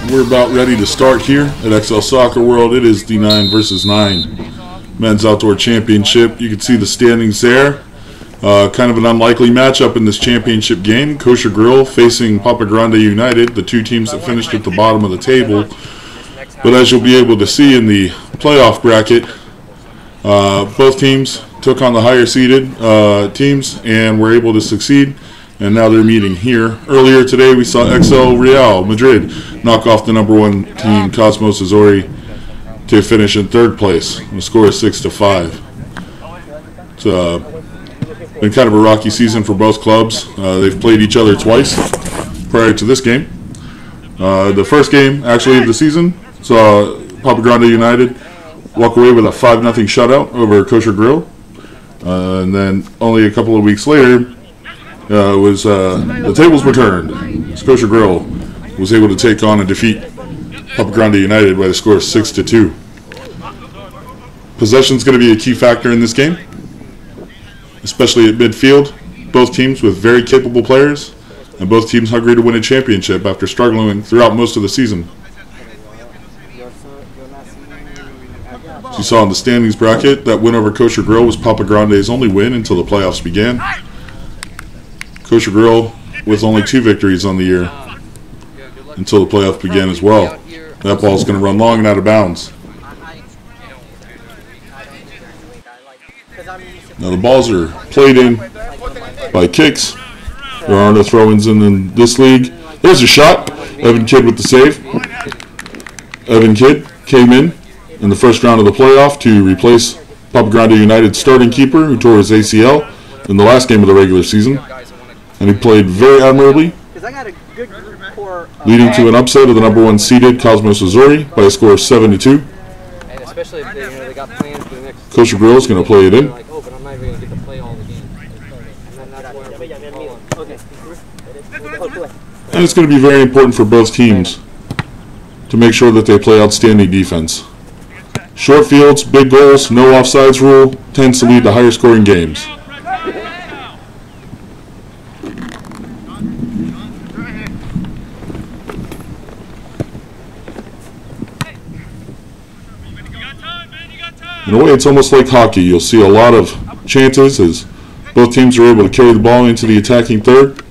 We're about ready to start here at XL Soccer World. It is the 9 versus 9 Men's Outdoor Championship. You can see the standings there. Kind of an unlikely matchup in this championship game. Kosher Grill facing Papa Grande United, the two teams that finished at the bottom of the table. But as you'll be able to see in the playoff bracket, both teams took on the higher seeded teams and were able to succeed. And now they're meeting here. Earlier today we saw XL Real Madrid knock off the #1 team, Cosmos Azori, to finish in 3rd place. The score is 6-5. It's been kind of a rocky season for both clubs. They've played each other twice prior to this game. The first game actually of the season saw Papa Grande United walk away with a 5-0 shutout over Kosher Grill. And then only a couple of weeks later, the tables were turned. Kosher Grill was able to take on and defeat Papa Grande United by the score of 6-2. Possession is going to be a key factor in this game, especially at midfield. Both teams with very capable players, and both teams hungry to win a championship after struggling throughout most of the season. As you saw in the standings bracket, that win over Kosher Grill was Papa Grande's only win until the playoffs began. Kosher Grill with only 2 victories on the year until the playoff began as well. That ball is going to run long and out of bounds. Now the balls are played in by kicks. There are no throw-ins in this league. There's a shot. Evan Kidd with the save. Evan Kidd came in the first round of the playoff to replace Papa Grande United's starting keeper who tore his ACL in the last game of the regular season. And he played very admirably, leading to an upset of the #1 seeded Cosmos Azori by a score of 7-2. Kosher Grill is going to play it in. And it's going to be very important for both teams to make sure that they play outstanding defense. Short fields, big goals, no offsides rule tends to lead to higher scoring games. In a way, it's almost like hockey. You'll see a lot of chances as both teams are able to carry the ball into the attacking third.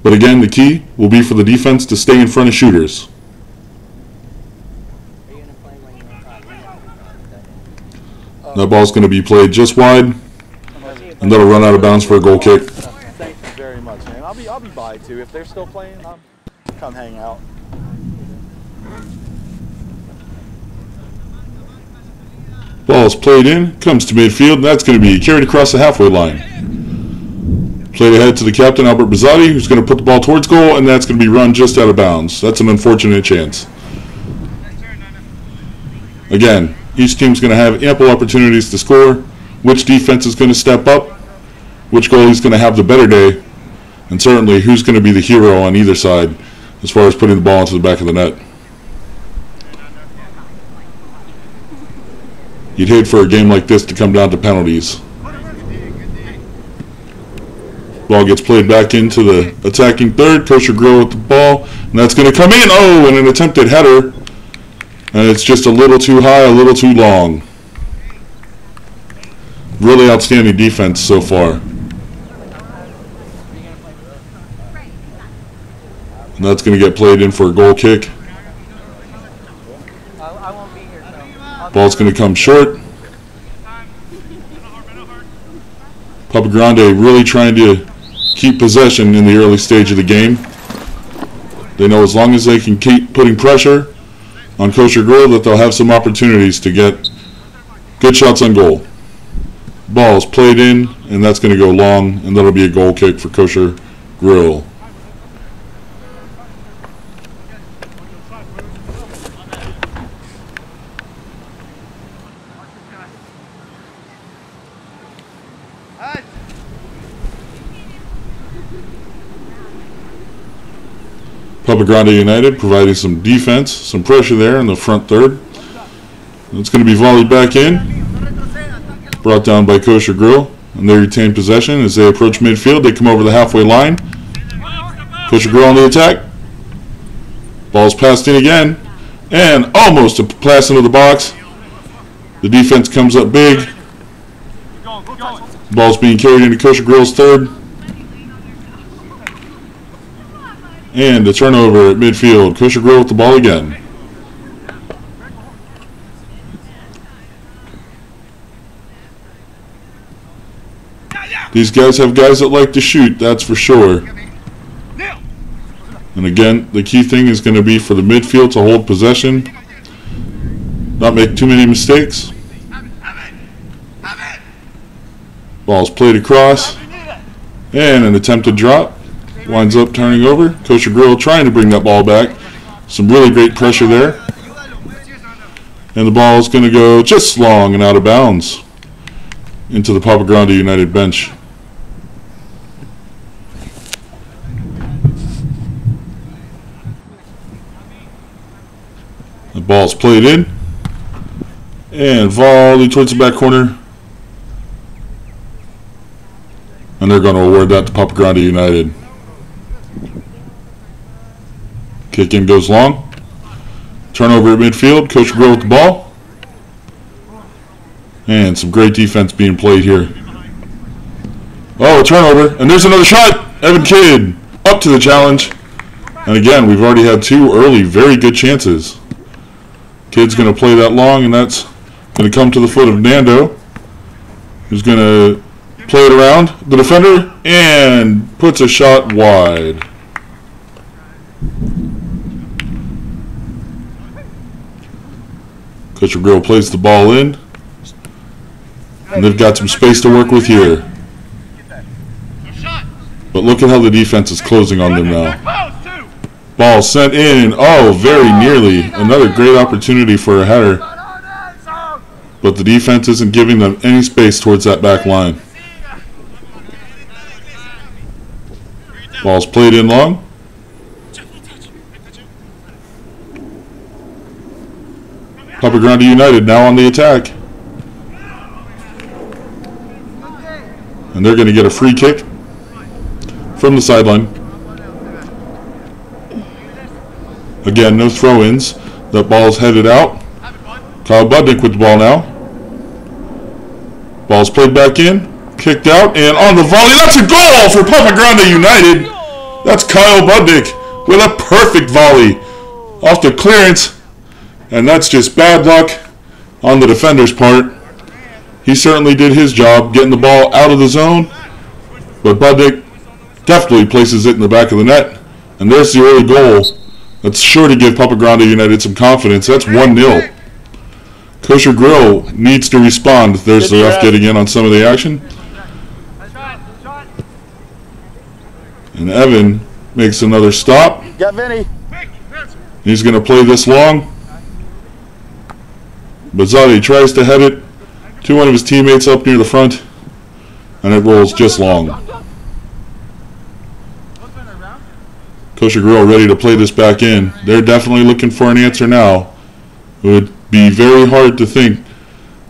But again, the key will be for the defense to stay in front of shooters. That ball's going to be played just wide, and that'll run out of bounds for a goal kick. Thank you very much, man. I'll be by too. If they're still playing, I'll come hang out. Ball's played in, comes to midfield, and that's going to be carried across the halfway line. Played ahead to the captain, Albert Bizzotti, who's going to put the ball towards goal, and that's going to be run just out of bounds. That's an unfortunate chance. Again, each team's going to have ample opportunities to score. Which defense is going to step up? Which goalie's going to have the better day? And certainly, who's going to be the hero on either side as far as putting the ball into the back of the net? You'd hate for a game like this to come down to penalties. Ball gets played back into the attacking third. Kosher Grill with the ball, and that's going to come in. Oh, and an attempted header. And it's just a little too high, a little too long. Really outstanding defense so far. And that's going to get played in for a goal kick. Ball's going to come short. Papa Grande really trying to keep possession in the early stage of the game. They know as long as they can keep putting pressure on Kosher Grill that they'll have some opportunities to get good shots on goal. Ball's played in, and that's going to go long, and that'll be a goal kick for Kosher Grill. Papa Grande United providing some defense, some pressure there in the front third. It's going to be volleyed back in. Brought down by Kosher Grill. And they retain possession as they approach midfield. They come over the halfway line. Kosher Grill on the attack. Ball's passed in again. And almost a pass into the box. The defense comes up big. Ball's being carried into Kosher Grill's third. And a turnover at midfield. Kosher Grill with the ball again. These guys have guys that like to shoot, that's for sure. And again, the key thing is going to be for the midfield to hold possession, not make too many mistakes. Ball's played across, and an attempted drop. Winds up turning over. Kosher Grill trying to bring that ball back. Some really great pressure there. And the ball is going to go just long and out of bounds into the Papa Grande United bench. The ball's played in. And volley towards the back corner. And they're going to award that to Papa Grande United. Kick in goes long. Turnover at midfield. Kosher Grill with the ball. And some great defense being played here. Oh, a turnover. And there's another shot. Evan Kidd up to the challenge. And again, we've already had two early very good chances. Kidd's going to play that long, and that's going to come to the foot of Nando, who's going to play it around the defender and puts a shot wide. Kosher Grill plays the ball in, and they've got some space to work with here. But look at how the defense is closing on them now. Ball sent in. Oh, very nearly. Another great opportunity for a header. But the defense isn't giving them any space towards that back line. Ball's played in long. Papa Grande United now on the attack. And they're going to get a free kick from the sideline. Again, no throw-ins. That ball's headed out. Kyle Budnick with the ball now. Ball's played back in. Kicked out. And on the volley, that's a goal for Papa Grande United. That's Kyle Budnick with a perfect volley off the clearance. And that's just bad luck on the defender's part. He certainly did his job getting the ball out of the zone. But Budnick definitely places it in the back of the net. And there's the early goal. That's sure to give Papa Grande United some confidence. That's 1-0. Kosher Grill needs to respond. There's the ref getting in on some of the action. And Evan makes another stop. Got Vinny. He's going to play this long. Bazzotti tries to head it to one of his teammates up near the front. And it rolls just long. Kosher Grill ready to play this back in. They're definitely looking for an answer now. It would be very hard to think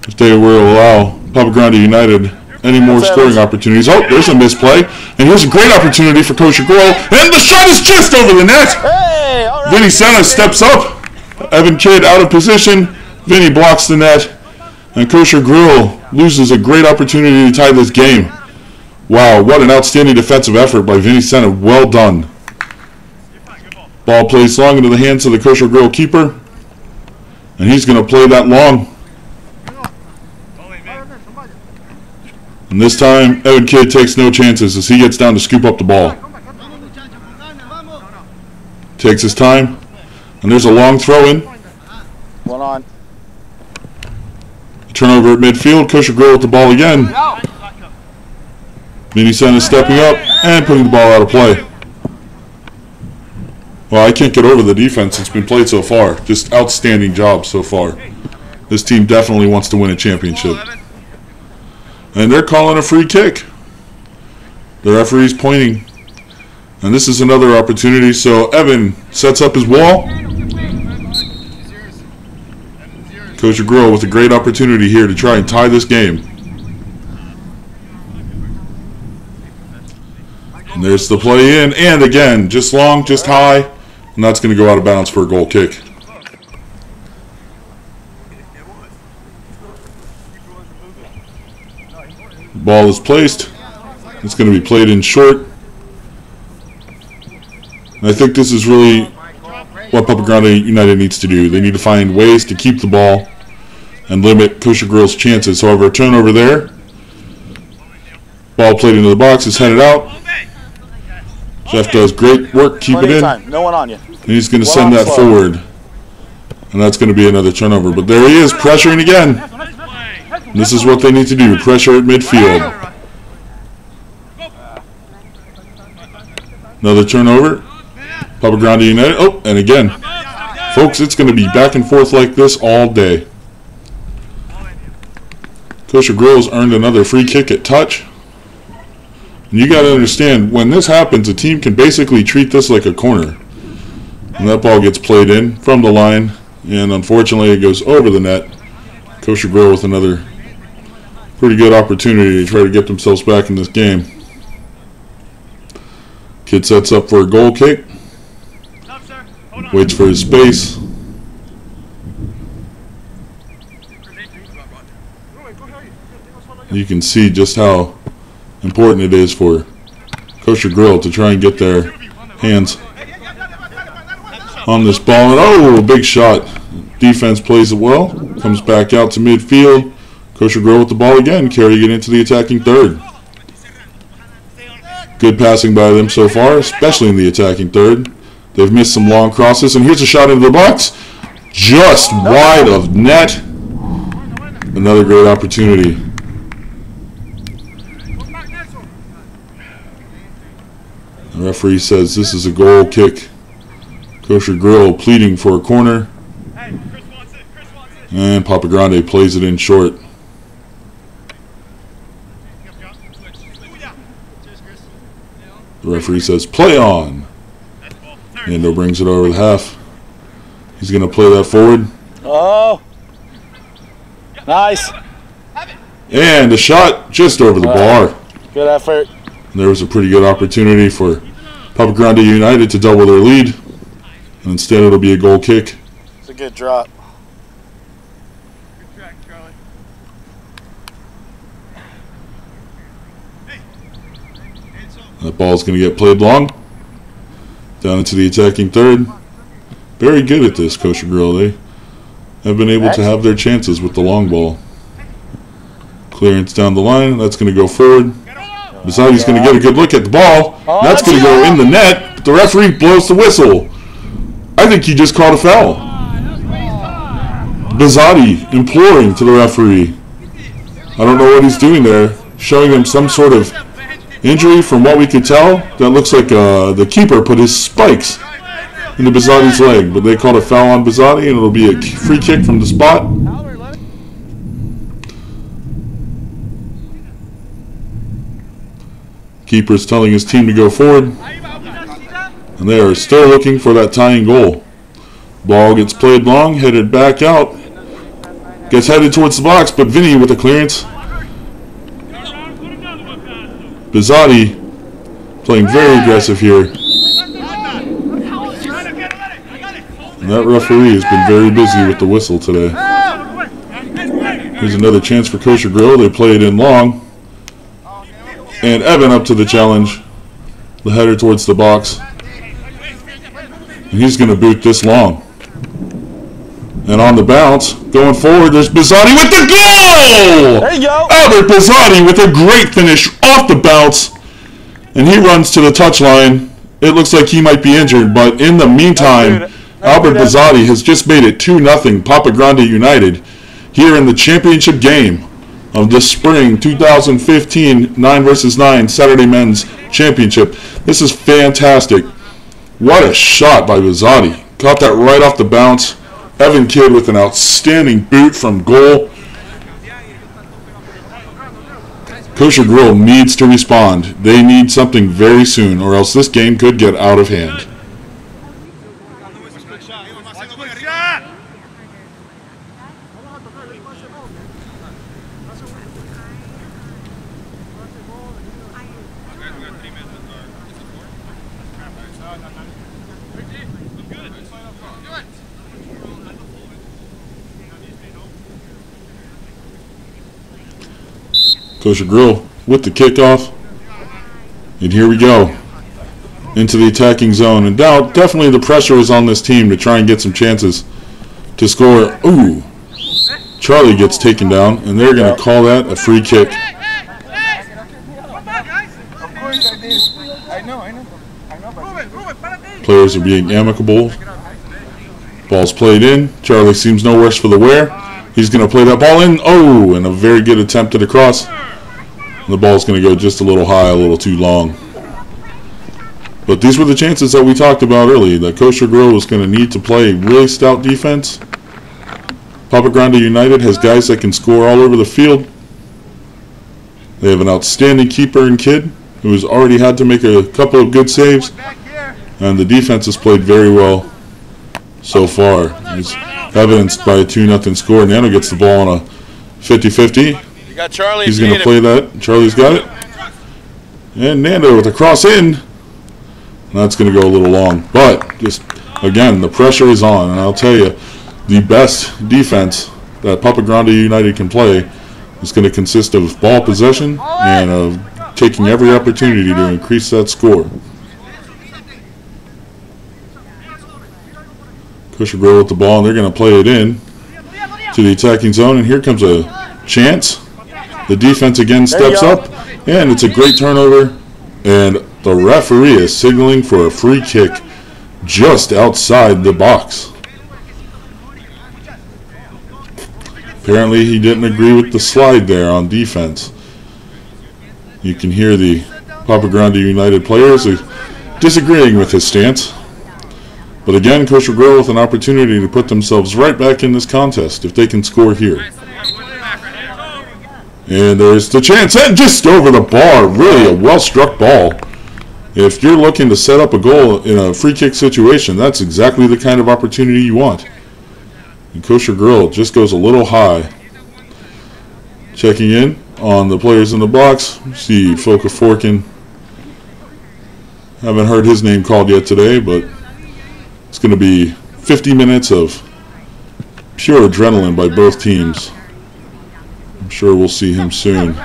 if they were to allow Papa Grande United any more scoring opportunities. Oh, there's a misplay. And here's a great opportunity for Kosher Grill. And the shot is just over the net. Hey, all right. Vinny Senna steps up. Evan Kidd out of position. Vinny blocks the net. And Kosher Grill loses a great opportunity to tie this game. Wow, what an outstanding defensive effort by Vinny Senna. Well done. Ball plays long into the hands of the Kosher Grill keeper. And he's going to play that long. And this time, Evan Kidd takes no chances as he gets down to scoop up the ball. Takes his time. And there's a long throw in. One on. Turnover at midfield. Kosher Grill with the ball again. Vinny Senna stepping up and putting the ball out of play. Well, I can't get over the defense that's been played so far. Just outstanding job so far. This team definitely wants to win a championship. And they're calling a free kick. The referee's pointing. And this is another opportunity. So Evan sets up his wall. Kosher Grill with a great opportunity here to try and tie this game. And there's the play in. And again, just long, just high. And that's going to go out of bounds for a goal kick. Ball is placed. It's going to be played in short. And I think this is really what Papa Grande United needs to do. They need to find ways to keep the ball and limit Kosher Grill's chances. However, a turnover there. Ball played into the box. Is headed out. Jeff does great work. Keep it in. No one on you. And he's going to send that forward. And that's going to be another turnover. But there he is, pressuring again. And this is what they need to do. Pressure at midfield. Another turnover. Papa Grande United. Oh, and again. Folks, it's going to be back and forth like this all day. Kosher Grill has earned another free kick at touch. And you got to understand, when this happens, a team can basically treat this like a corner. And that ball gets played in from the line. And unfortunately, it goes over the net. Kosher Grill with another pretty good opportunity to try to get themselves back in this game. Kid sets up for a goal kick. Waits for his space. You can see just how important it is for Kosher Grill to try and get their hands on this ball. And oh, big shot. Defense plays it well. Comes back out to midfield. Kosher Grill with the ball again, carrying it into the attacking third. Good passing by them so far, especially in the attacking third. They've missed some long crosses, and here's a shot into the box. Just wide of net. Another great opportunity. The referee says this is a goal kick. Kosher Grill pleading for a corner. And Papa Grande plays it in short. The referee says play on. Ando brings it over the half. He's going to play that forward. Oh. Nice. And a shot just over the bar. Good effort. And there was a pretty good opportunity for Papa Grande United to double their lead. And instead it'll be a goal kick. It's a good drop. Good track, Charlie. That ball's going to get played long. Down into the attacking third. Very good at this, Kosher Grill. They have been able to have their chances with the long ball. Clearance down the line. That's going to go forward. Bizotti's going to get a good look at the ball. That's going to go in the net. But the referee blows the whistle. I think he just called a foul. Bizotti imploring to the referee. I don't know what he's doing there. Showing him some sort of injury from what we could tell. That looks like the keeper put his spikes into Bizotti's leg. But they called a foul on Bizotti, and it'll be a free kick from the spot. Keeper's telling his team to go forward. And they are still looking for that tying goal. Ball gets played long, headed back out. Gets headed towards the box, but Vinny with the clearance. Bizotti playing very aggressive here. And that referee has been very busy with the whistle today. Here's another chance for Kosher Grill. They play it in long. And Evan up to the challenge. The header towards the box. And he's going to boot this long. And on the bounce, going forward, there's Bizotti with the goal! There you go! Albert Bizotti with a great finish off the bounce. And he runs to the touchline. It looks like he might be injured, but in the meantime, Albert Bizotti has just made it 2-0 Papa Grande United here in the championship game of the spring 2015 9 vs 9 Saturday Men's Championship. This is fantastic. What a shot by Bizotti. Caught that right off the bounce. Evan Kidd with an outstanding boot from goal. Kosher Grill needs to respond. They need something very soon, or else this game could get out of hand. Kosher Grill with the kickoff. And here we go. Into the attacking zone. And now definitely the pressure is on this team to try and get some chances to score. Ooh. Charlie gets taken down, and they're going to call that a free kick. Players are being amicable. Ball's played in. Charlie seems no worse for the wear. He's going to play that ball in. Oh, and a very good attempt at a cross. And the ball's going to go just a little high, a little too long. But these were the chances that we talked about earlier, that Kosher Grill was going to need to play really stout defense. Papa Grande United has guys that can score all over the field. They have an outstanding keeper and kid who has already had to make a couple of good saves. And the defense has played very well so far. It's evidenced by a 2-0 score. Nano gets the ball on a 50-50. He's going to play that. Charlie's got it. And Nando with a cross in. That's going to go a little long. But, just again, the pressure is on. And I'll tell you, the best defense that Papa Grande United can play is going to consist of ball possession and of taking every opportunity to increase that score. Kosher Grill with the ball, and they're going to play it in to the attacking zone. And here comes a chance. The defense again steps up, and it's a great turnover. And the referee is signaling for a free kick just outside the box. Apparently he didn't agree with the slide there on defense. You can hear the Papa Grande United players disagreeing with his stance. But again, Kosher Grill with an opportunity to put themselves right back in this contest if they can score here. And there's the chance, and just over the bar, really a well-struck ball. If you're looking to set up a goal in a free kick situation, that's exactly the kind of opportunity you want. And Kosher Grill just goes a little high. Checking in on the players in the box. See Foka Forkin. Haven't heard his name called yet today, but it's going to be 50 minutes of pure adrenaline by both teams. I'm sure we'll see him soon.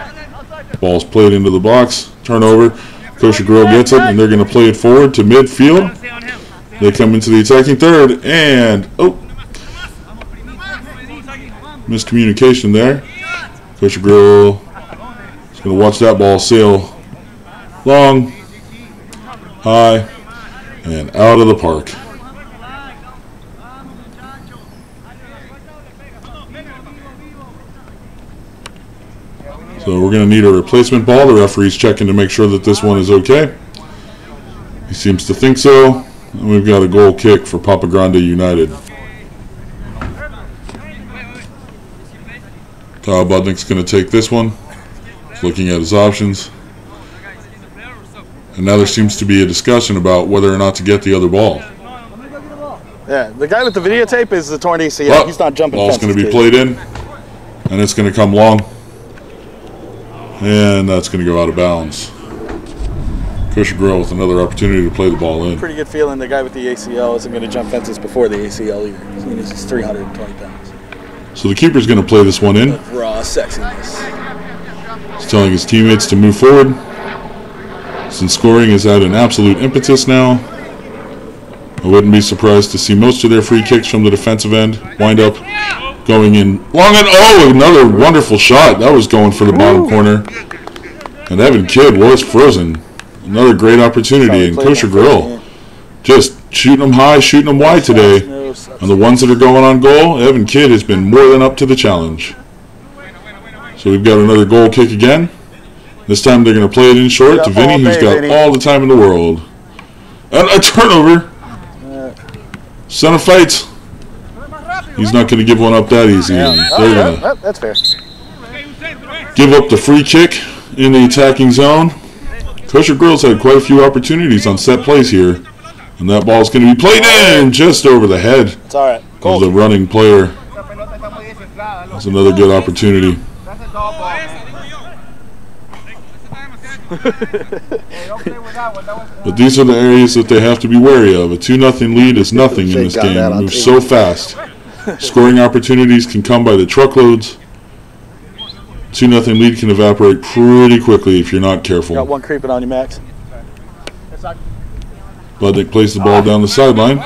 Ball's played into the box. Turnover. Kosher Grill gets it, and they're going to play it forward to midfield. They come into the attacking third, and miscommunication there. Kosher Grill is going to watch that ball sail long, high, and out of the park. So we're going to need a replacement ball. The referee's checking to make sure that this one is okay. He seems to think so. And we've got a goal kick for Papa Grande United. Kyle Budnick's going to take this one. He's looking at his options. And now there seems to be a discussion about whether or not to get the other ball. Yeah, the guy with the videotape is the torn ACL. He's not jumping. Ball's going to be played in, and it's going to come long. And that's going to go out of bounds. Kosher Grill with another opportunity to play the ball in. Pretty good feeling the guy with the ACL isn't going to jump fences before the ACL either. He's 320 pounds. So the keeper's going to play this one in. Raw sexiness. He's telling his teammates to move forward. Since scoring is at an absolute impetus now, I wouldn't be surprised to see most of their free kicks from the defensive end wind up going in long, and oh, another wonderful shot. That was going for the bottom corner. And Evan Kidd was frozen. Another great opportunity, and Kosher Grill just shooting them high, shooting them wide today. And the ones that are going on goal, Evan Kidd has been more than up to the challenge. So we've got another goal kick again. This time they're going to play it in short to Vinny, who's got all the time in the world. And a turnover. Center fights. He's not going to give one up that easy. They're going to that's fair. give up the free kick in the attacking zone. Kosher Grill's had quite a few opportunities on set plays here. And that ball's going to be played in just over the head of the running player. That's another good opportunity. But these are the areas that they have to be wary of. A 2-0 lead is nothing in this game. It moves so fast. Scoring opportunities can come by the truckloads. 2-0 lead can evaporate pretty quickly if you're not careful. Got one creeping on you, Max. Budnick plays the ball down the sideline.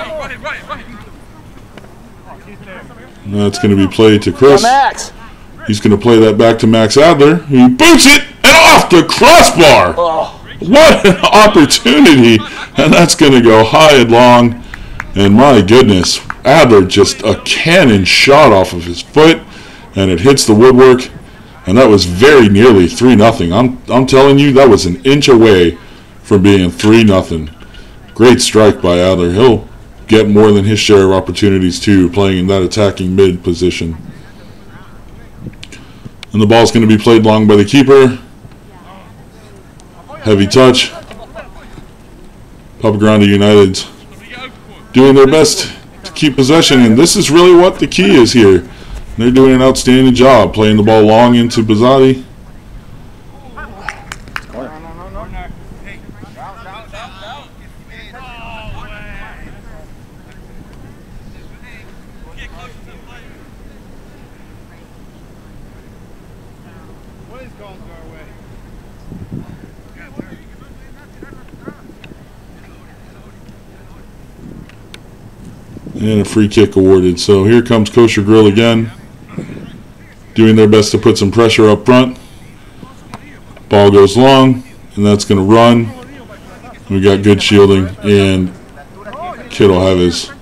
And that's going to be played to Chris. Max. He's going to play that back to Max Adler, who boots it and off the crossbar. Oh. What an opportunity. And that's going to go high and long. And my goodness, Adler just a cannon shot off of his foot, and it hits the woodwork. And that was very nearly 3-0. I'm telling you, that was an inch away from being 3-0. Great strike by Adler. He'll get more than his share of opportunities too, playing in that attacking mid position. And the ball's going to be played long by the keeper. Heavy touch. Papa Grande United's doing their best to keep possession, and this is really what the key is here. They're doing an outstanding job playing the ball long into Bizzati. And a free kick awarded. So here comes Kosher Grill again, doing their best to put some pressure up front. Ball goes long, and that's going to run. We got good shielding, and Kid will have his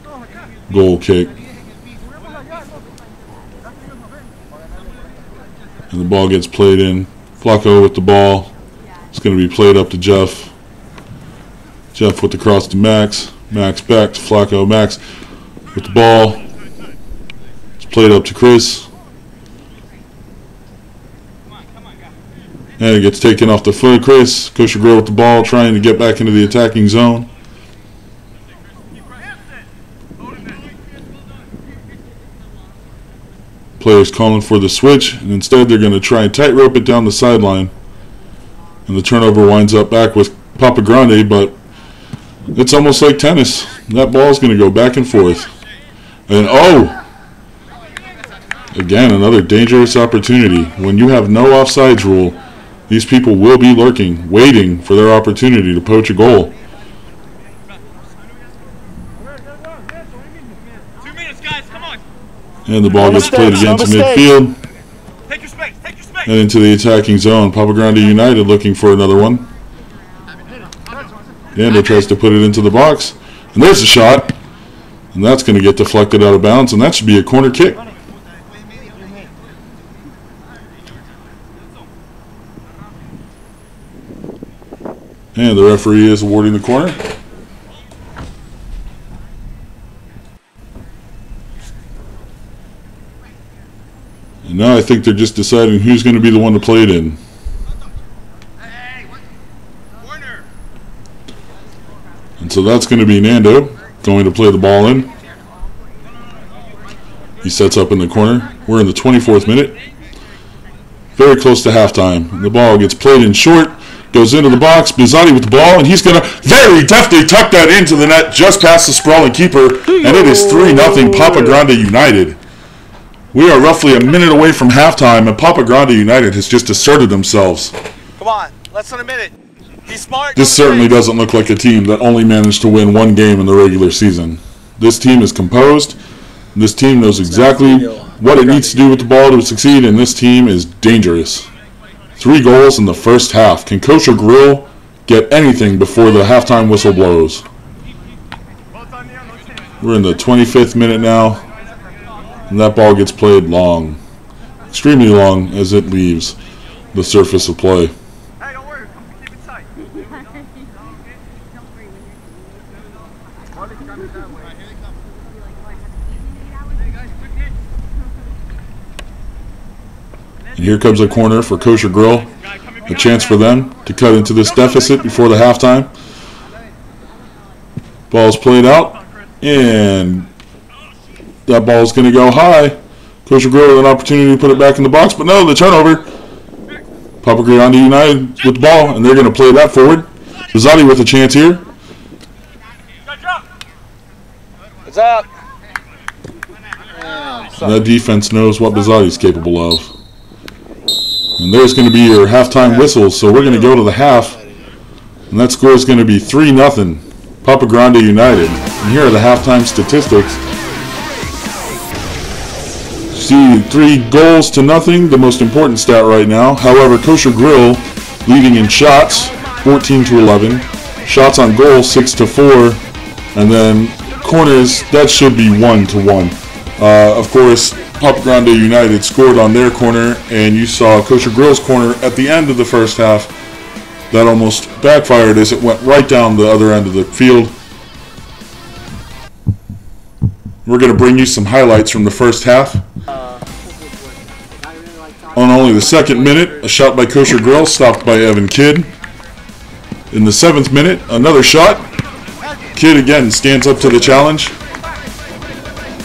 goal kick. And the ball gets played in. Flacco with the ball. It's going to be played up to Jeff. Jeff with the cross to Max. Max back to Flacco. Max with the ball. It's played up to Chris. And it gets taken off the foot of Chris. Kosher Grill with the ball, trying to get back into the attacking zone. Players calling for the switch, and instead they're going to try and tightrope it down the sideline. And the turnover winds up back with Papa Grande, but it's almost like tennis. That ball is going to go back and forth. And again, another dangerous opportunity. When you have no offsides rule, these people will be lurking, waiting for their opportunity to poach a goal. 2 minutes, guys, come on. And the ball gets played again to midfield. Take your space, take your space. And into the attacking zone. Papa Grande United looking for another one. Grande tries to put it into the box. And there's a shot. And that's going to get deflected out of bounds, and that should be a corner kick. And the referee is awarding the corner. And now I think they're just deciding who's going to be the one to play it in. And so that's going to be Nando going to play the ball in. He sets up in the corner. We're in the 24th minute. Very close to halftime. And the ball gets played in short. Goes into the box. Bizzati with the ball. And he's going to very deftly tuck that into the net just past the sprawling keeper. And it is 3-0 Papa Grande United. We are roughly a minute away from halftime. And Papa Grande United has just asserted themselves. Come on, less than a minute. Be smart. This certainly doesn't look like a team that only managed to win one game in the regular season. This team is composed. This team knows exactly what it needs to do with the ball to succeed, and this team is dangerous. 3 goals in the first half. Can Kosher Grill get anything before the halftime whistle blows? We're in the 25th minute now, and that ball gets played long. Extremely long as it leaves the surface of play. And here comes a corner for Kosher Grill. A chance for them to cut into this deficit before the halftime. Ball's played out, and that ball's going to go high. Kosher Grill with an opportunity to put it back in the box, but no, the turnover. Papa Grande United with the ball, and they're going to play that forward. Bizzati with a chance here. What's up? And that defense knows what Bizzati's capable of. And there's going to be your halftime whistle. So we're going to go to the half. And that score is going to be 3-0. Papa Grande United. And here are the halftime statistics. See, 3 goals to nothing, the most important stat right now. However, Kosher Grill leading in shots, 14-11. Shots on goal, 6-4. And then corners, that should be 1-1. Of course, Papa Grande United scored on their corner, and you saw Kosher Grill's corner at the end of the first half. That almost backfired as it went right down the other end of the field. We're going to bring you some highlights from the first half. On only the 2nd minute, a shot by Kosher Grill, stopped by Evan Kidd. In the 7th minute, another shot. Kidd again stands up to the challenge.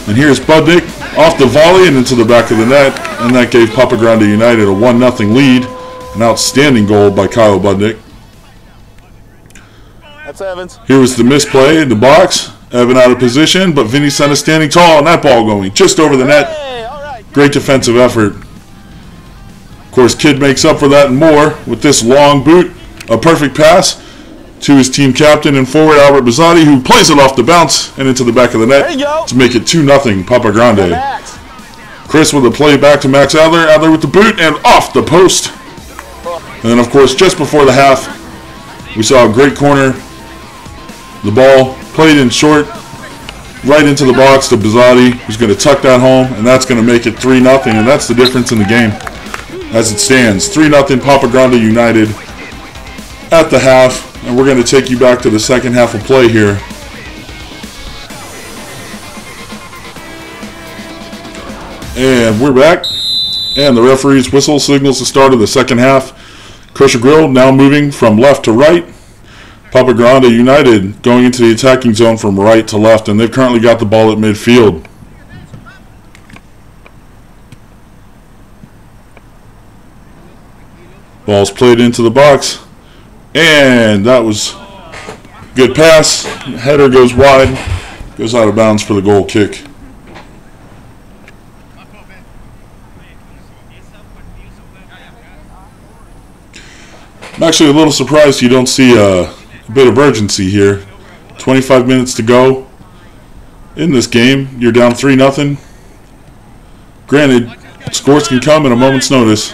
And here's Budnick off the volley and into the back of the net. And that gave Papa Grande United a 1-0 lead. An outstanding goal by Kyle Budnick. That's Evans. Here was the misplay in the box. Evan out of position, but Vinny Senna standing tall, and that ball going just over the net. Great defensive effort. Of course, Kidd makes up for that and more with this long boot. A perfect pass to his team captain and forward Albert Bazzotti, who plays it off the bounce and into the back of the net to make it 2-0 Papa Grande. Chris with a play back to Max Adler. Adler with the boot and off the post. And then, of course, just before the half, we saw a great corner. The ball played in short, right into the box to Bazzotti, who's going to tuck that home, and that's going to make it 3-0, and that's the difference in the game as it stands. 3-0 Papa Grande United at the half, and we're going to take you back to the second half of play here. And we're back, and the referee's whistle signals the start of the second half. Kosher Grill now moving from left to right. Papa Grande United going into the attacking zone from right to left, and they've currently got the ball at midfield. Ball's played into the box, and that was a good pass. Header goes wide, goes out of bounds for the goal kick. I'm actually a little surprised you don't see a bit of urgency here. 25 minutes to go in this game. You're down 3-0. Granted, scores can come at a moment's notice.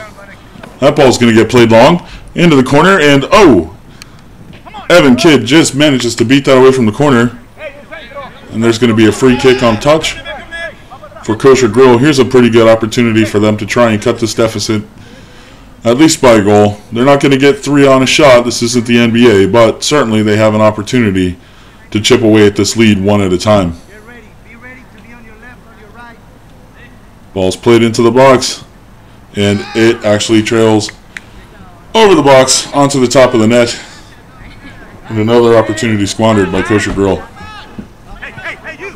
That ball's going to get played long into the corner, and oh! Evan Kidd just manages to beat that away from the corner. And there's going to be a free kick on touch for Kosher Grill. Here's a pretty good opportunity for them to try and cut this deficit, at least by a goal. They're not going to get 3 on a shot. This isn't the NBA, but certainly they have an opportunity to chip away at this lead one at a time. Be ready to be on your left, on your right. Ball's played into the box, and it actually trails over the box onto the top of the net. And another opportunity squandered by Kosher Grill. Hey, you!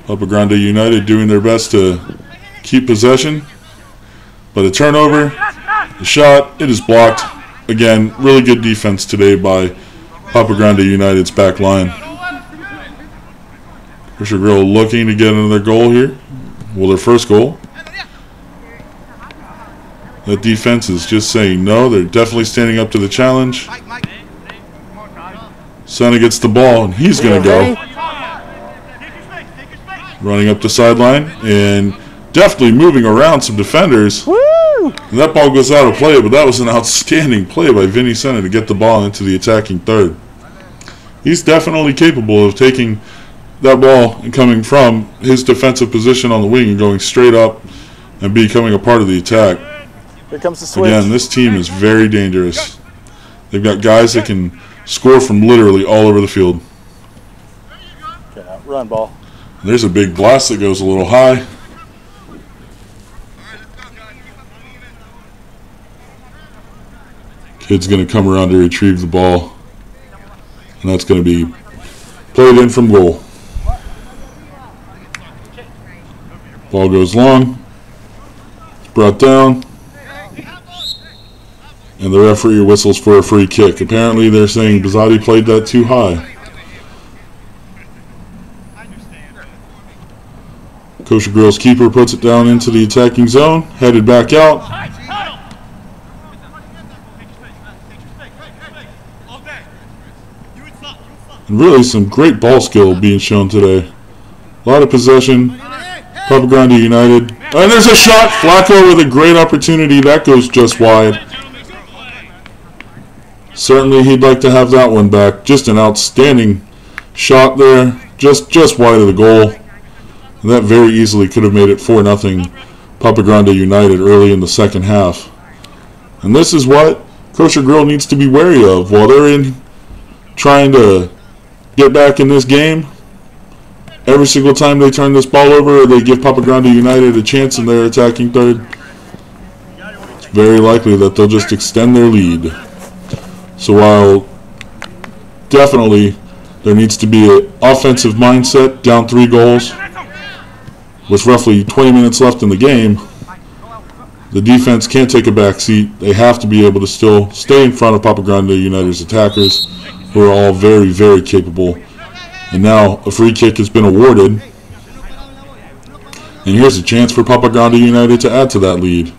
Papa Grande United doing their best to keep possession, but a turnover, a shot, it is blocked. Again, really good defense today by Papa Grande United's back line. Kosher Grill looking to get another goal here. Well, their first goal. That defense is just saying no. They're definitely standing up to the challenge. Senna gets the ball, and he's going to go. Running up the sideline, and definitely moving around some defenders. And that ball goes out of play, but that was an outstanding play by Vinny Senna to get the ball into the attacking third. He's definitely capable of taking that ball and coming from his defensive position on the wing and going straight up and becoming a part of the attack. Here comes the switch. Again, this team is very dangerous. They've got guys that can score from literally all over the field. Okay, now run ball. And there's a big blast that goes a little high. Kid's going to come around to retrieve the ball. And that's going to be played in from goal. Ball goes long. It's brought down. And the referee whistles for a free kick. Apparently they're saying Bazzotti played that too high. Kosher Grill's keeper puts it down into the attacking zone, headed back out. And really some great ball skill being shown today. A lot of possession. Papa Grande United. And there's a shot. Flacco with a great opportunity. That goes just wide. Certainly he'd like to have that one back. Just an outstanding shot there. Just wide of the goal. And that very easily could have made it 4-0 Papa Grande United early in the second half. And this is what Kosher Grill needs to be wary of while they're in trying to get back in this game. Every single time they turn this ball over or they give Papa Grande United a chance in their attacking third, it's very likely that they'll just extend their lead. So while definitely there needs to be an offensive mindset, down 3 goals, with roughly 20 minutes left in the game, the defense can't take a back seat. They have to be able to still stay in front of Papa Grande United's attackers, who are all very, very capable. And now a free kick has been awarded. And here's a chance for Papa Grande United to add to that lead.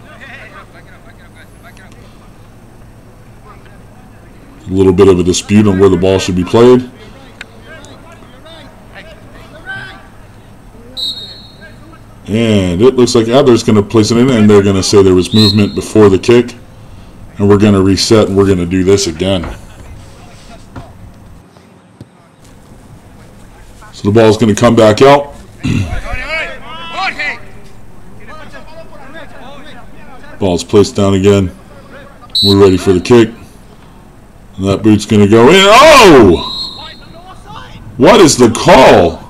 A little bit of a dispute on where the ball should be played. And it looks like Adler's going to place it in, and they're going to say there was movement before the kick. And we're going to reset, and we're going to do this again. So the ball's going to come back out. Ball's placed down again. We're ready for the kick. And that boot's going to go in. Oh! What is the call?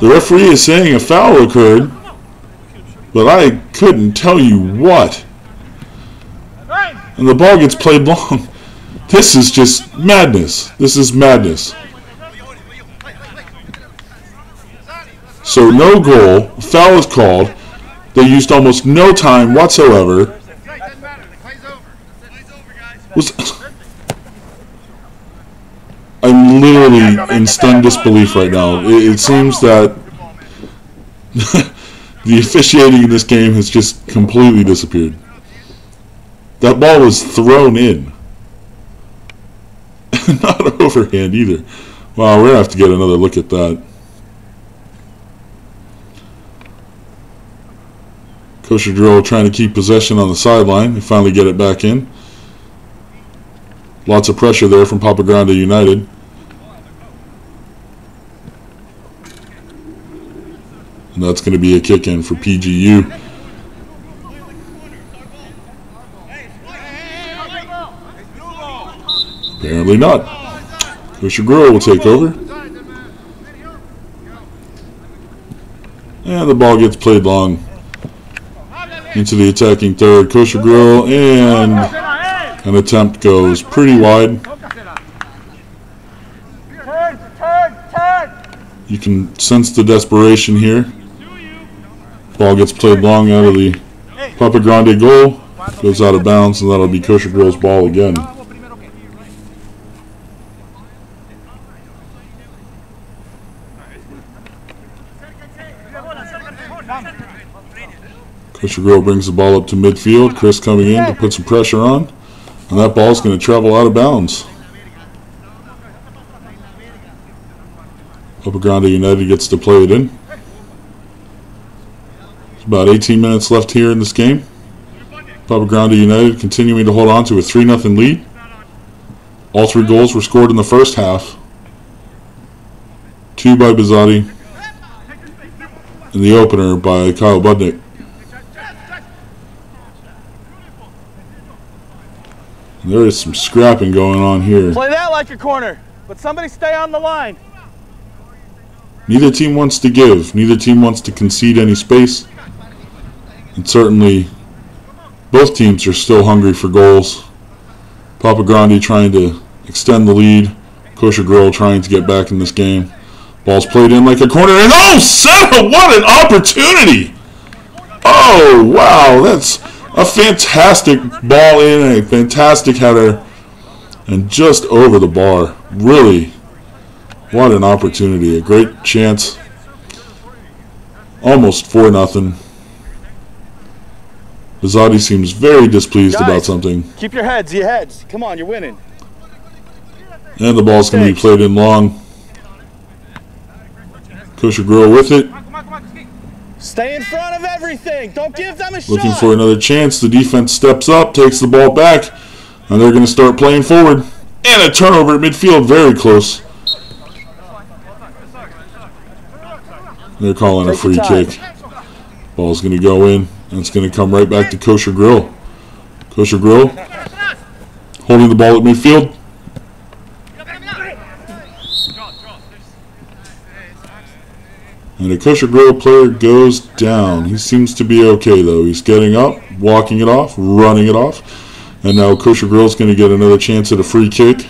The referee is saying a foul occurred, but I couldn't tell you what. And the ball gets played long. This is just madness. This is madness. So no goal. Foul is called. They used almost no time whatsoever. I'm literally in stunned disbelief right now. It seems that the officiating in this game has just completely disappeared. That ball was thrown in. Not overhand either. Wow, we're going to have to get another look at that. Kosher Drill trying to keep possession on the sideline. They finally get it back in. Lots of pressure there from Papa Grande United. And that's going to be a kick in for PGU. Apparently not. Kosher Grill will take over. And the ball gets played long into the attacking third. Kosher Grill, and an attempt goes pretty wide. You can sense the desperation here. Ball gets played long out of the Papa Grande goal. Goes out of bounds, and that'll be Kosher Grill's ball again. Kosher Grill brings the ball up to midfield. Chris coming in to put some pressure on. And that ball's going to travel out of bounds. Papa Grande United gets to play it in. There's about 18 minutes left here in this game. Papa Grande United continuing to hold on to a 3-0 lead. All 3 goals were scored in the first half. 2 by Bizzotti. And the opener by Kyle Budnick. And there is some scrapping going on here. Play that like a corner, but somebody stay on the line. Neither team wants to give. Neither team wants to concede any space. And certainly, both teams are still hungry for goals. Papa Grande trying to extend the lead. Kosher Grill trying to get back in this game. Ball's played in like a corner. And oh, Seta, what an opportunity! Oh, wow, that's a fantastic ball in, a fantastic header. And just over the bar. Really What an opportunity. A great chance. Almost 4-0. Bizotti seems very displeased about something. Keep your heads, your heads. Come on, you're winning. And the ball's going to be played in long. Kosher Grill with it. Stay in front of everything. Don't give them a shot. Looking for another chance. The defense steps up, takes the ball back, and they're going to start playing forward. And a turnover at midfield, very close. They're calling a free kick. Ball's going to go in, and it's going to come right back to Kosher Grill. Kosher Grill holding the ball at midfield. And a Kosher Grill player goes down. He seems to be okay, though. He's getting up, walking it off, running it off. And now Kosher Grill's going to get another chance at a free kick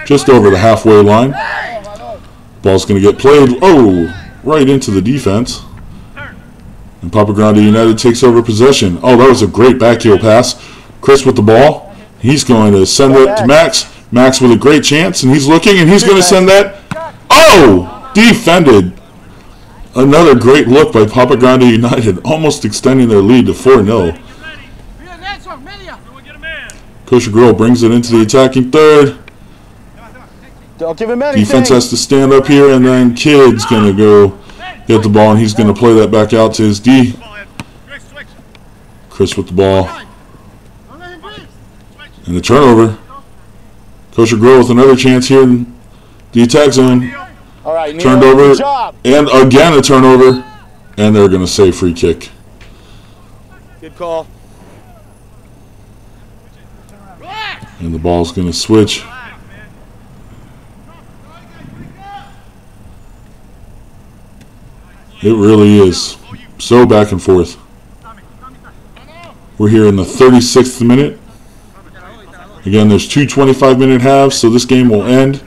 just over the halfway line. Ball's going to get played, right into the defense. And Papa Grande United takes over possession. Oh, that was a great backheel pass. Chris with the ball. He's going to send it to Max. Max with a great chance, and he's looking, and he's going to send that. Oh! Defended. Another great look by Papa Grande United, almost extending their lead to 4-0. Kosher Grill brings it into the attacking third. Don't give him anything. Defense has to stand up here, and then Kid's going to go get the ball, and he's going to play that back out to his D. Chris with the ball. And a turnover. Kosher Grill with another chance here in the attack zone. All right, Neil, turned over, and again a turnover, and they're going to say free kick. Good call. And the ball's going to switch. It really is so back and forth. We're here in the 36th minute. Again, there's two 25-minute halves, so this game will end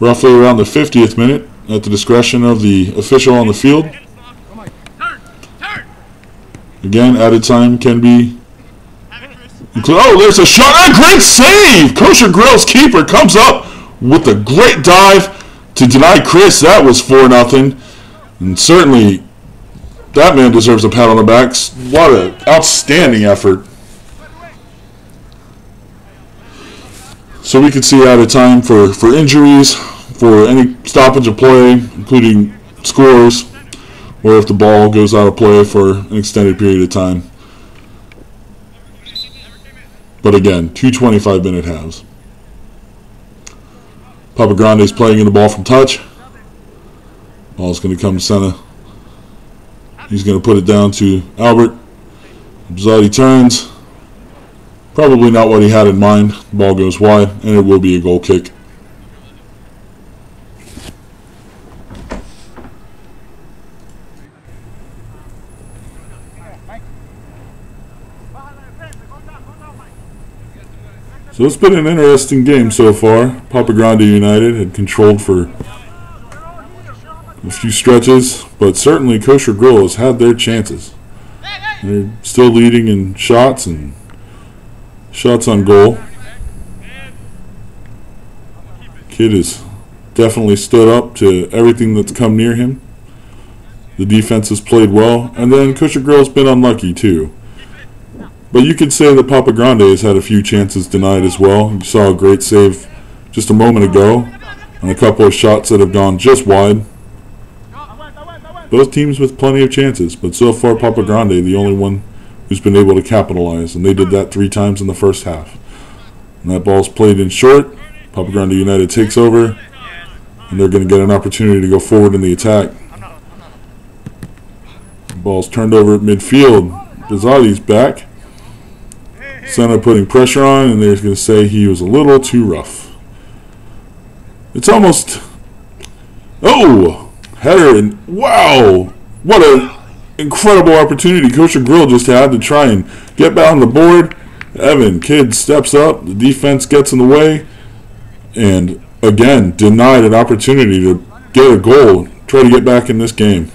roughly around the 50th minute at the discretion of the official on the field. Again, added time can be included. Oh, there's a shot. A great save! Kosher Grill's keeper comes up with a great dive to deny Chris. That was 4-0. And certainly, that man deserves a pat on the back. What an outstanding effort. So we can see added time for injuries, for any stoppage of play, including scores, or if the ball goes out of play for an extended period of time. But again, two 25-minute halves. Papa Grande is playing in the ball from touch. Ball's going to come to center. He's going to put it down to Albert. Bizotti turns. Probably not what he had in mind. The ball goes wide, and it will be a goal kick. So it's been an interesting game so far. Papa Grande United had controlled for a few stretches, but certainly Kosher Grill has had their chances. They're still leading in shots and shots on goal. Kid has definitely stood up to everything that's come near him. The defense has played well, and then Kosher Grill's been unlucky too. But you could say that Papa Grande has had a few chances denied as well. You saw a great save just a moment ago, and a couple of shots that have gone just wide. Both teams with plenty of chances, but so far Papa Grande, the only one who's been able to capitalize, and they did that 3 times in the first half. And that ball's played in short. Papa Grande United takes over, and they're going to get an opportunity to go forward in the attack. The ball's turned over at midfield. Bizotti's back. Senna putting pressure on, and they're going to say he was a little too rough. It's almost... Oh! Header, and wow! What an incredible opportunity Kosher Grill just had to try and get back on the board. Evan Kidd steps up, the defense gets in the way, and again denied an opportunity to get a goal, try to get back in this game.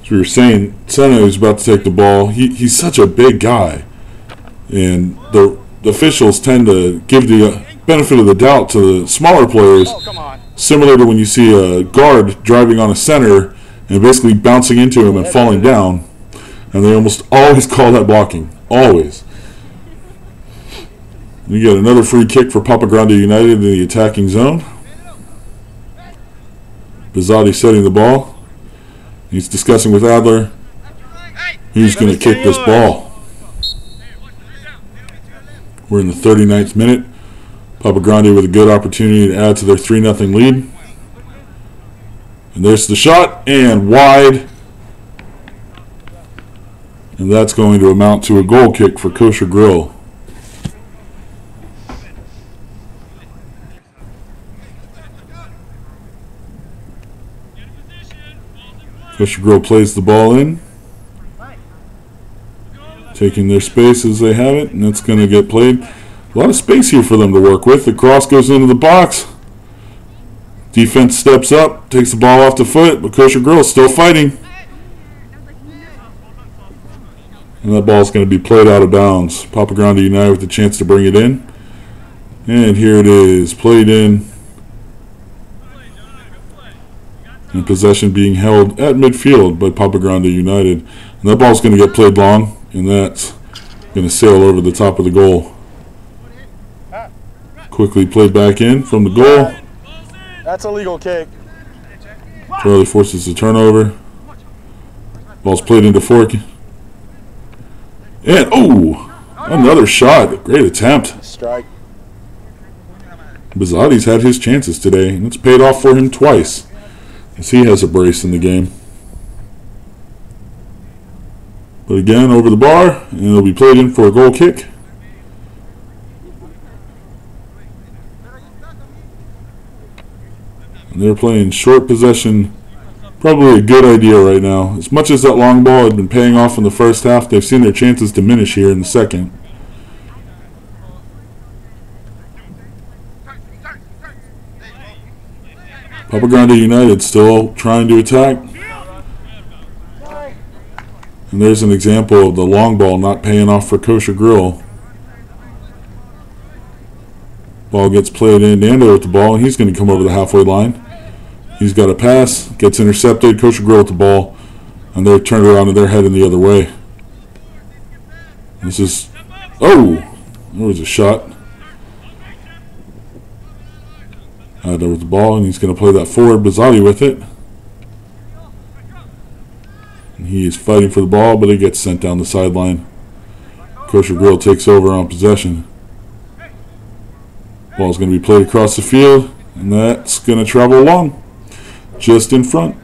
As we were saying, Senna is about to take the ball. He's such a big guy, and the officials tend to give the benefit of the doubt to the smaller players, similar to when you see a guard driving on a center and basically bouncing into him and falling down. And they almost always call that blocking. Always. You get another free kick for Papa Grande United in the attacking zone. Bizzotti setting the ball. He's discussing with Adler who's going to kick this ball. We're in the 39th minute. Papa Grande with a good opportunity to add to their 3-0 lead. And there's the shot, and wide. And that's going to amount to a goal kick for Kosher Grill. Kosher Grill plays the ball in, taking their space as they have it, and it's going to get played. A lot of space here for them to work with. The cross goes into the box. Defense steps up, takes the ball off the foot, but Kosher Grill is still fighting. And that ball's going to be played out of bounds. Papa Grande United with the chance to bring it in. And here it is, played in. And possession being held at midfield by Papa Grande United. And that ball's going to get played long, and that's going to sail over the top of the goal. Quickly played back in from the goal. That's a legal kick. Charlie forces the turnover. Ball's played into Fork. And, oh, another shot. Great attempt. Strike. Bizzotti's had his chances today, and it's paid off for him twice, as he has a brace in the game. But again, over the bar, and it'll be played in for a goal kick. And they're playing short possession. Probably a good idea right now. As much as that long ball had been paying off in the first half, they've seen their chances diminish here in the second. Papa Grande United still trying to attack. And there's an example of the long ball not paying off for Kosher Grill. Ball gets played in. Nando with the ball, and he's going to come over the halfway line. He's got a pass, gets intercepted. Kosher Grill with the ball, and they're turned around and they're heading the other way. This is, oh, there was a shot. There with the ball, and he's going to play that forward. Bizzotti with it. And he is fighting for the ball, but it gets sent down the sideline. Kosher Grill takes over on possession. Ball's going to be played across the field, and that's going to travel along, just in front.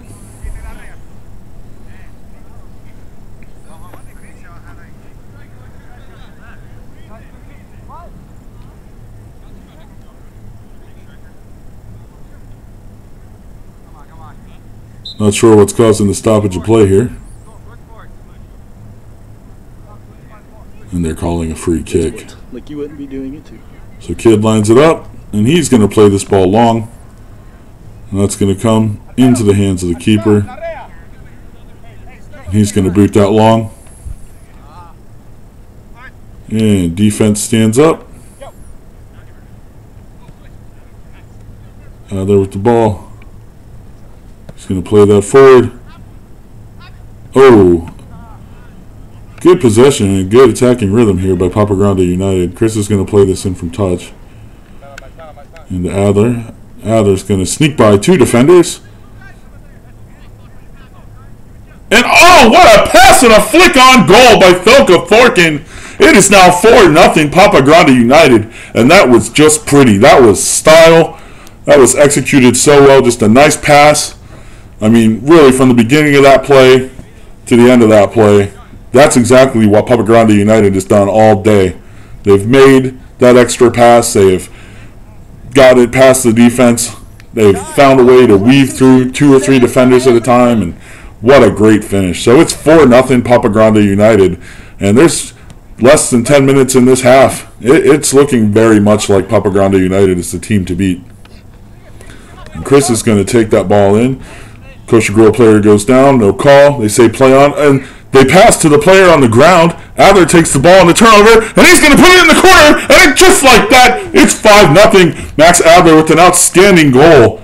Not sure what's causing the stoppage of play here. And they're calling a free kick. Like you wouldn't be doing it too. So Kidd lines it up, and he's going to play this ball long. And that's going to come into the hands of the keeper. And he's going to boot that long. And defense stands up. There with the ball. He's going to play that forward. Oh. Good possession and good attacking rhythm here by Papa Grande United. Chris is going to play this in from touch. And Adler. Adler's going to sneak by two defenders. And oh, what a pass and a flick on goal by Felka Forkin. It is now 4-0 Papa Grande United. And that was just pretty. That was style. That was executed so well. Just a nice pass. I mean, really, from the beginning of that play to the end of that play, that's exactly what Papa Grande United has done all day. They've made that extra pass. They've got it past the defense. They've found a way to weave through 2 or 3 defenders at a time, and what a great finish. So it's 4-0 Papa Grande United, and there's less than 10 minutes in this half. It's looking very much like Papa Grande United is the team to beat. And Chris is going to take that ball in. Kosher Grill player goes down, no call. They say play on, and they pass to the player on the ground. Adler takes the ball in the turnover, and he's going to put it in the corner, and just like that, it's 5-0. Max Adler with an outstanding goal.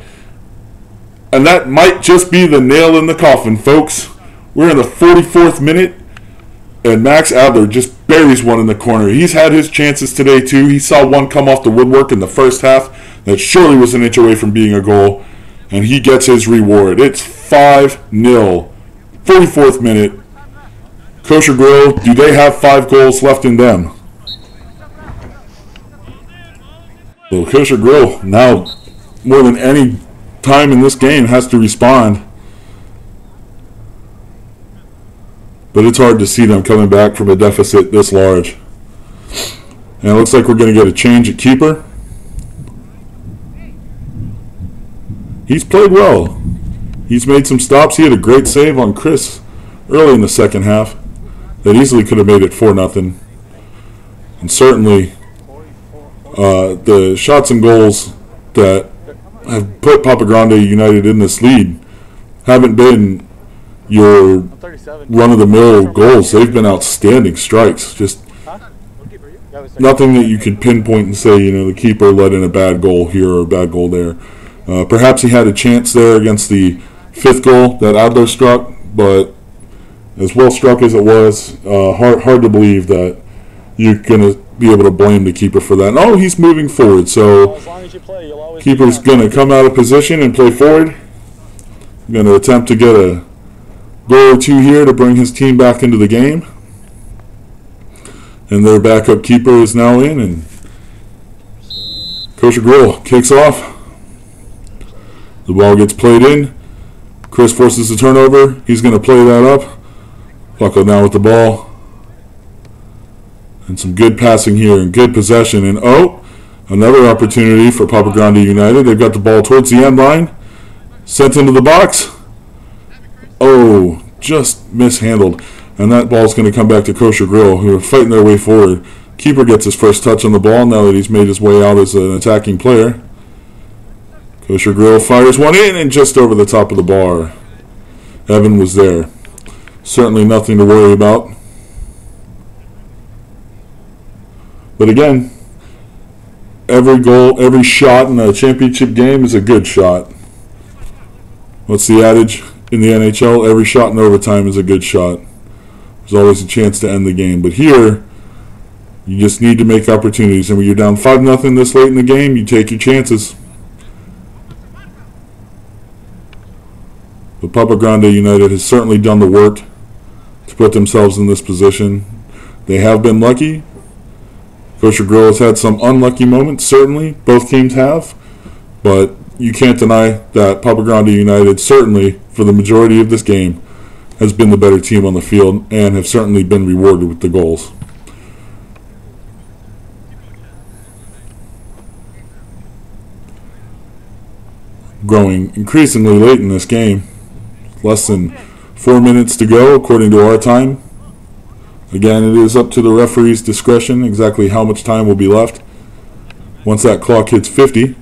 And that might just be the nail in the coffin, folks. We're in the 44th minute, and Max Adler just buries one in the corner. He's had his chances today, too. He saw one come off the woodwork in the first half that surely was an inch away from being a goal, and he gets his reward. It's 5-0. 44th minute. Kosher Grill, do they have 5 goals left in them? So Kosher Grill, now more than any time in this game, has to respond. But it's hard to see them coming back from a deficit this large. And it looks like we're going to get a change at keeper. He's played well. He's made some stops. He had a great save on Chris early in the second half that easily could have made it 4-0. And certainly the shots and goals that have put Papa Grande United in this lead haven't been your run-of-the-mill goals. They've been outstanding strikes. Just nothing that you could pinpoint and say, you know, the keeper let in a bad goal here or a bad goal there. Perhaps he had a chance there against the 5th goal that Adler struck, but as well struck as it was, hard to believe that you're going to be able to blame the keeper for that. No, he's moving forward, so keeper's going to come out of position and play forward. Going to attempt to get a goal or two here to bring his team back into the game. And their backup keeper is now in, and Kosher Grill kicks off. The ball gets played in. Chris forces the turnover. He's going to play that up. Pucko now with the ball. And some good passing here and good possession. And another opportunity for Papa Grande United. They've got the ball towards the end line. Sent into the box. Just mishandled. And that ball's going to come back to Kosher Grill, who are fighting their way forward. Keeper gets his first touch on the ball now that he's made his way out as an attacking player. Kosher Grill fires one in and just over the top of the bar. Evan was there. Certainly nothing to worry about. But again, every goal, every shot in a championship game is a good shot. What's the adage in the NHL? Every shot in overtime is a good shot. There's always a chance to end the game. But here, you just need to make opportunities. And when you're down 5-0 this late in the game, you take your chances. But Papa Grande United has certainly done the work to put themselves in this position. They have been lucky. Kosher Grill has had some unlucky moments, certainly. Both teams have. But you can't deny that Papa Grande United, certainly, for the majority of this game, has been the better team on the field and have certainly been rewarded with the goals. Growing increasingly late in this game. Less than 4 minutes to go according to our time. Again, it is up to the referee's discretion exactly how much time will be left once that clock hits 50.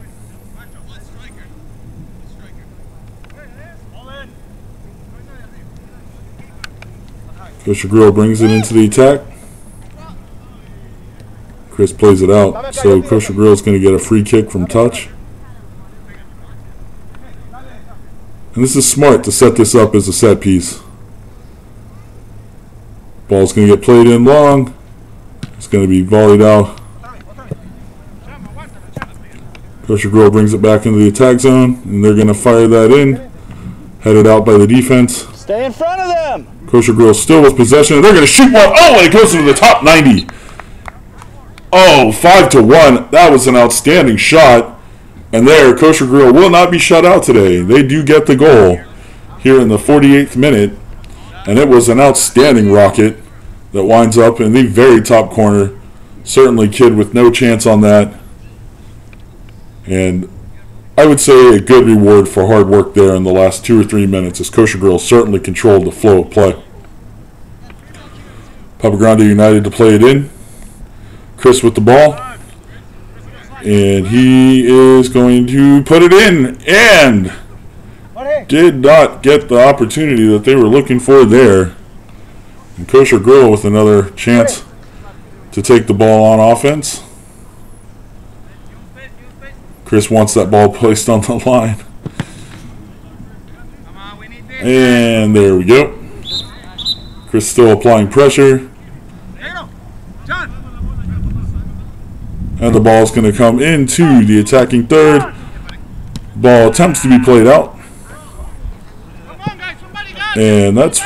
Kosher Grill brings it into the attack. Chris plays it out, so Kosher Grill is going to get a free kick from touch. And this is smart to set this up as a set piece. Ball's going to get played in long. It's going to be volleyed out. Kosher Grill brings it back into the attack zone, and they're going to fire that in. Headed out by the defense. Stay in front of them. Kosher Grill still with possession, and they're going to shoot one. And it goes into the top 90. 5-1. That was an outstanding shot. And there, Kosher Grill will not be shut out today. They do get the goal here in the 48th minute. And it was an outstanding rocket that winds up in the very top corner. Certainly Kid with no chance on that. And I would say a good reward for hard work there in the last 2 or 3 minutes, as Kosher Grill certainly controlled the flow of play. Papa Grande United to play it in. Chris with the ball. And he is going to put it in. And did not get the opportunity that they were looking for there. And Kosher Grill with another chance to take the ball on offense. Chris wants that ball placed on the line. And there we go. Chris still applying pressure. And the ball is going to come into the attacking third. Ball attempts to be played out. And that's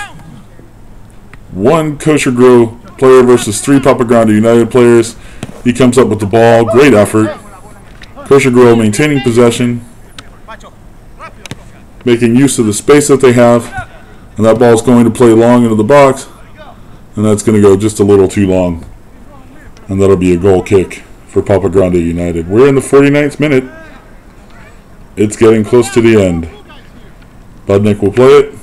one Kosher Grill player versus 3 Papa Grande United players. He comes up with the ball. Great effort. Kosher Grill maintaining possession, making use of the space that they have. And that ball is going to play long into the box. And that's going to go just a little too long. And that'll be a goal kick for Papa Grande United. We're in the 49th minute. It's getting close to the end. Budnick will play it.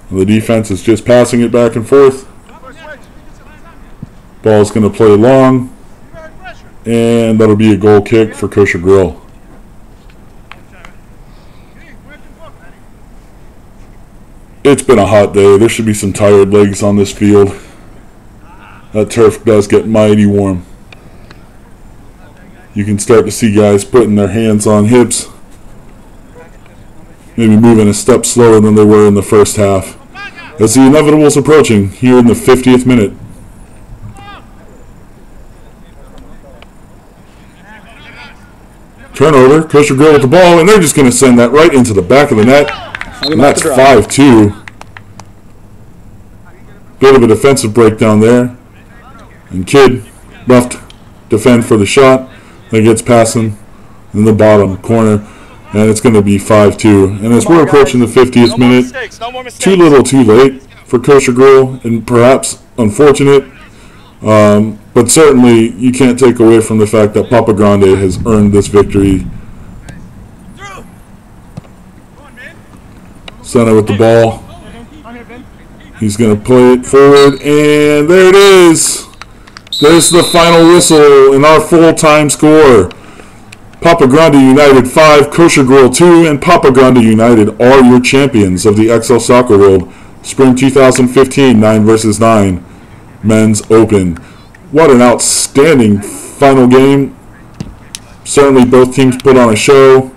And the defense is just passing it back and forth. Ball's going to play long. And that'll be a goal kick for Kosher Grill. It's been a hot day. There should be some tired legs on this field. That turf does get mighty warm. You can start to see guys putting their hands on hips. Maybe moving a step slower than they were in the first half. As the inevitable is approaching here in the 50th minute. Turnover. Kosher Grill with the ball, and they're just going to send that right into the back of the net. And that's 5-2. Bit of a defensive breakdown there. And Kidd left defend for the shot. Then gets passing in the bottom corner. And it's going to be 5-2. And as we're approaching the 50th minute, too little too late for Kosher Grill, and perhaps unfortunate. But certainly you can't take away from the fact that Papa Grande has earned this victory. Center with the ball. He's going to play it forward, and there it is. There's the final whistle in our full-time score. Papa Grande United 5, Kosher Grill 2, and Papa Grande United are your champions of the XL Soccer World Spring 2015 9 vs 9 Men's Open. What an outstanding final game. Certainly both teams put on a show.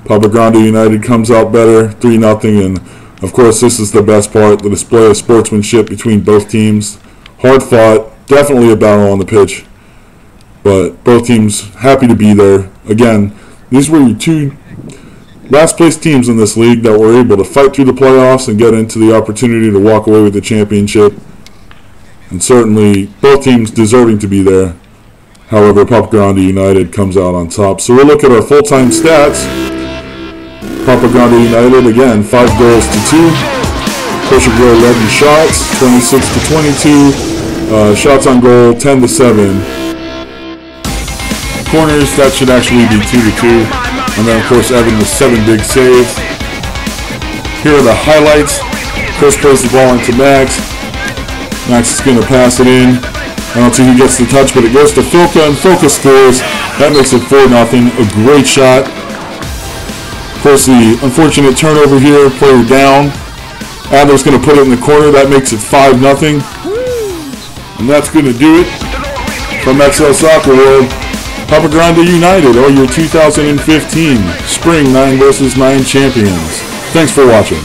Papa Grande United comes out better, 3-0, and of course this is the best part, the display of sportsmanship between both teams. Hard fought, definitely a battle on the pitch, but both teams happy to be there. Again, these were your 2 last place teams in this league that were able to fight through the playoffs and get into the opportunity to walk away with the championship. And certainly both teams deserving to be there. However, Papa Grande United comes out on top. So we'll look at our full-time stats. Papa Grande United, again, 5 goals to 2. Kosher Grill led in shots, 26 to 22. Shots on goal, 10 to 7. Corners, that should actually be 2 to 2. And then, of course, Evan with 7 big saves. Here are the highlights. Chris plays the ball into Max. Max is going to pass it in. I don't think he gets the touch, but it goes to Filka, and Filka scores. That makes it 4-0. A great shot. Of course, the unfortunate turnover here, player down. Adler's going to put it in the corner. That makes it 5-0. And that's going to do it from XL Soccer World. Papa Grande United are your 2015 Spring 9 vs 9 champions. Thanks for watching.